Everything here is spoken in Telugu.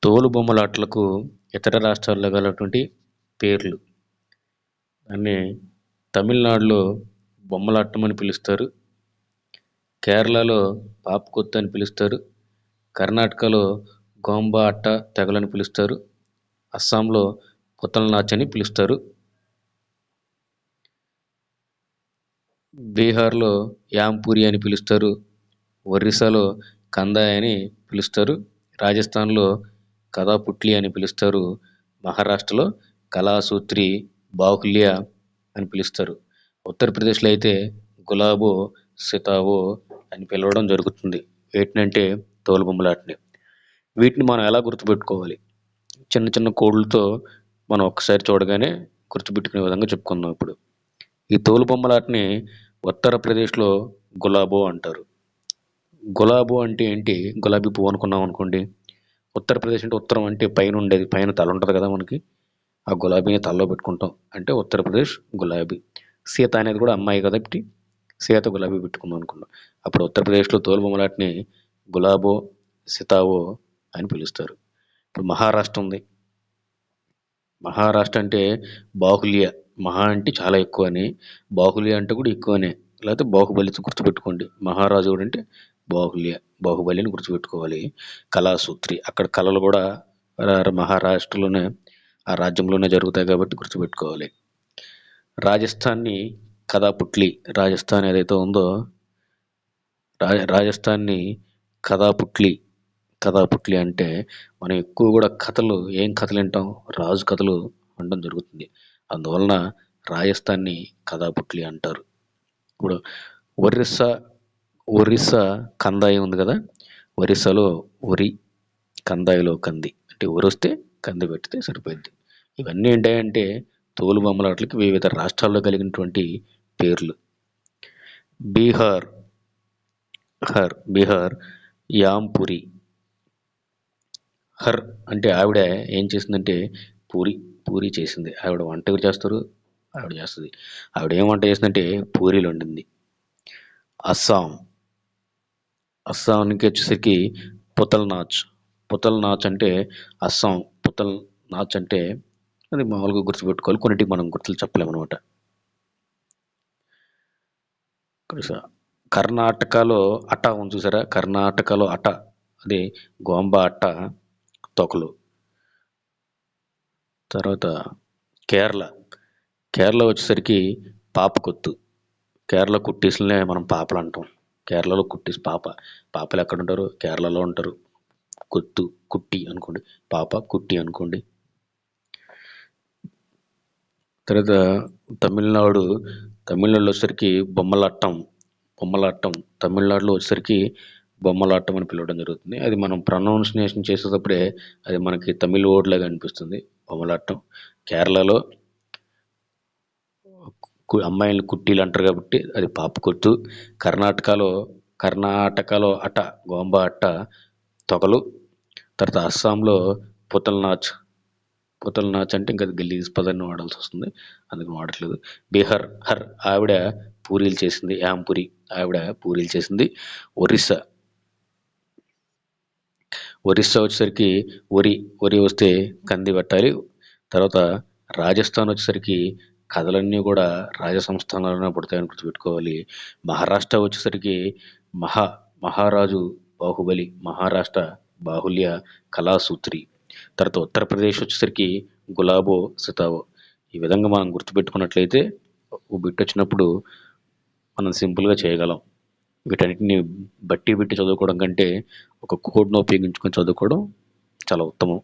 తోలుబొమ్మలాటలకు ఇతర రాష్ట్రాల్లో గలటువంటి పేర్లు. దాన్ని తమిళనాడులో బొమ్మలాటం అని పిలుస్తారు. కేరళలో పాపకొత్తు అని పిలుస్తారు. కర్ణాటకలో గోంబా అట్ట తెగలని పిలుస్తారు. అస్సాంలో పుతల్ నాచ్ అని పిలుస్తారు. బీహార్లో యాంపూరి అని పిలుస్తారు. ఒరిస్సాలో కందాయ్ అని పిలుస్తారు. రాజస్థాన్లో కథాపుట్లి అని పిలుస్తారు. మహారాష్ట్రలో కళాసూత్రి, బాహుల్య అని పిలుస్తారు. ఉత్తరప్రదేశ్లో అయితే గులాబో, సితావో అని పిలవడం జరుగుతుంది. వేటినంటే తోలుబొమ్మలాటని. వీటిని మనం ఎలా గుర్తుపెట్టుకోవాలి? చిన్న చిన్న కోడ్లతో మనం ఒక్కసారి చూడగానే గుర్తుపెట్టుకునే విధంగా చెప్పుకుందాం ఇప్పుడు. ఈ తోలుబొమ్మలాటని ఉత్తరప్రదేశ్లో గులాబో అంటారు. గులాబో అంటే ఏంటి? గులాబీ పువ్వు అనుకున్నాం అనుకోండి. ఉత్తరప్రదేశ్ అంటే ఉత్తరం అంటే పైన ఉండేది, పైన తల ఉంటుంది కదా మనకి, ఆ గులాబీని తలలో పెట్టుకుంటాం అంటే ఉత్తరప్రదేశ్ గులాబీ. సీత అనేది కూడా అమ్మాయి కాబట్టి సీత గులాబీ పెట్టుకుందాం అనుకున్నాం. అప్పుడు ఉత్తరప్రదేశ్లో తోలుబొమ్మలాటని గులాబో, సితావో అని పిలుస్తారు. ఇప్పుడు మహారాష్ట్ర ఉంది. మహారాష్ట్ర అంటే బాహుల్య. మహా అంటే చాలా ఎక్కువ అని, బాహుల్య అంటే కూడా ఎక్కువనే. లేకపోతే బాహుబలితో గుర్తుపెట్టుకోండి. మహారాజు కూడా అంటే బాహుల్య, బాహుబలిని గుర్తుపెట్టుకోవాలి. కళాసూత్రి, అక్కడ కళలు కూడా మహారాష్ట్రలోనే, ఆ రాజ్యంలోనే జరుగుతాయి కాబట్టి గుర్తుపెట్టుకోవాలి. రాజస్థాన్ని కథాపుట్లి, రాజస్థాన్ ఏదైతే ఉందో రాజస్థాన్ని కథాపుట్లి. కథాపుట్లి అంటే మనం ఎక్కువ కూడా కథలు, ఏం కథలు వింటాం? రాజు కథలు వినడం జరుగుతుంది. అందువలన రాజస్థాన్ని కథాపుట్లి అంటారు. ఇప్పుడు ఒరిస్సా కందాయి ఉంది కదా, ఒరిస్సాలో ఒరి, కందాయిలో కంది. అంటే ఒరి వస్తే కంది పెడితే సరిపోయింది. ఇవన్నీ ఏంటంటే తోలుబొమ్మలాటలకి వివిధ రాష్ట్రాల్లో కలిగినటువంటి పేర్లు. బీహార్ యాంపురి. హర్ అంటే ఆవిడ ఏం చేసిందంటే పూరి చేసింది. ఆవిడ వంట ఎవరు చేస్తారు? ఆవిడ చేస్తుంది. ఆవిడ ఏం వంట చేసిందంటే పూరీలు వండింది. అస్సాంకి వచ్చేసరికి పుతల్ నాచ్ అంటే అస్సాం. పుతల్ నాచ్ అంటే అది మామూలుగా గుర్తుపెట్టుకోవాలి. కొన్నిటికి మనం గుర్తులు చెప్పలేమన్నమాట. కర్ణాటకలో అట ఉంది చూసారా? కర్ణాటకలో అట, అది గోంబా అట్ట తొకలు. తర్వాత కేరళ వచ్చేసరికి పాపకొత్తు. కేరళ కుట్టీసులనే మనం పాపలు అంటాం. కేరళలో కుట్టీస్ పాపలు ఎక్కడ ఉంటారు? కేరళలో ఉంటారు. కుట్టి అనుకోండి, పాప కుట్టి అనుకోండి. తర్వాత తమిళనాడులో వచ్చేసరికి బొమ్మలాటం. తమిళనాడులో వచ్చేసరికి బొమ్మలాటం అని పిలవడం జరుగుతుంది. అది మనం ప్రొనౌన్సియేషన్ చేసేటప్పుడే అది మనకి తమిళ వర్డ్ లాగా అనిపిస్తుంది, బొమ్మలాటం. కేరళలో అమ్మాయిలు కుట్టీలు అంటారు కాబట్టి అది పాపకొత్తు. కర్ణాటకలో అట, గోంబా అట్ట తొగలు. తర్వాత అస్సాంలో పుతల్ నాచ్ అంటే ఇంకా గలీజ్ పదాన్ని వాడాల్సి వస్తుంది, అందుకని వాడట్లేదు. బీహార్ హర్, ఆవిడ పూరీలు చేసింది. యాంపురి, ఆవిడ పూరీలు చేసింది. ఒరిస్సా వచ్చేసరికి ఒరి వస్తే కంది పెట్టాలి. తర్వాత రాజస్థాన్ వచ్చేసరికి కథలన్నీ కూడా రాజసంస్థానాల్లోనే పుడతాయని గుర్తుపెట్టుకోవాలి. మహారాష్ట్ర వచ్చేసరికి మహారాజు బాహుబలి, మహారాష్ట్ర బాహుల్య, కళాసూత్రి. తర్వాత ఉత్తరప్రదేశ్ వచ్చేసరికి గులాబో, సితావో. ఈ విధంగా మనం గుర్తుపెట్టుకున్నట్లయితే ఓ బిట్ వచ్చినప్పుడు మనం సింపుల్గా చేయగలం. వీటన్నిటిని బట్టి చదువుకోవడం కంటే ఒక కోడ్ను ఉపయోగించుకొని చదువుకోవడం చాలా ఉత్తమం.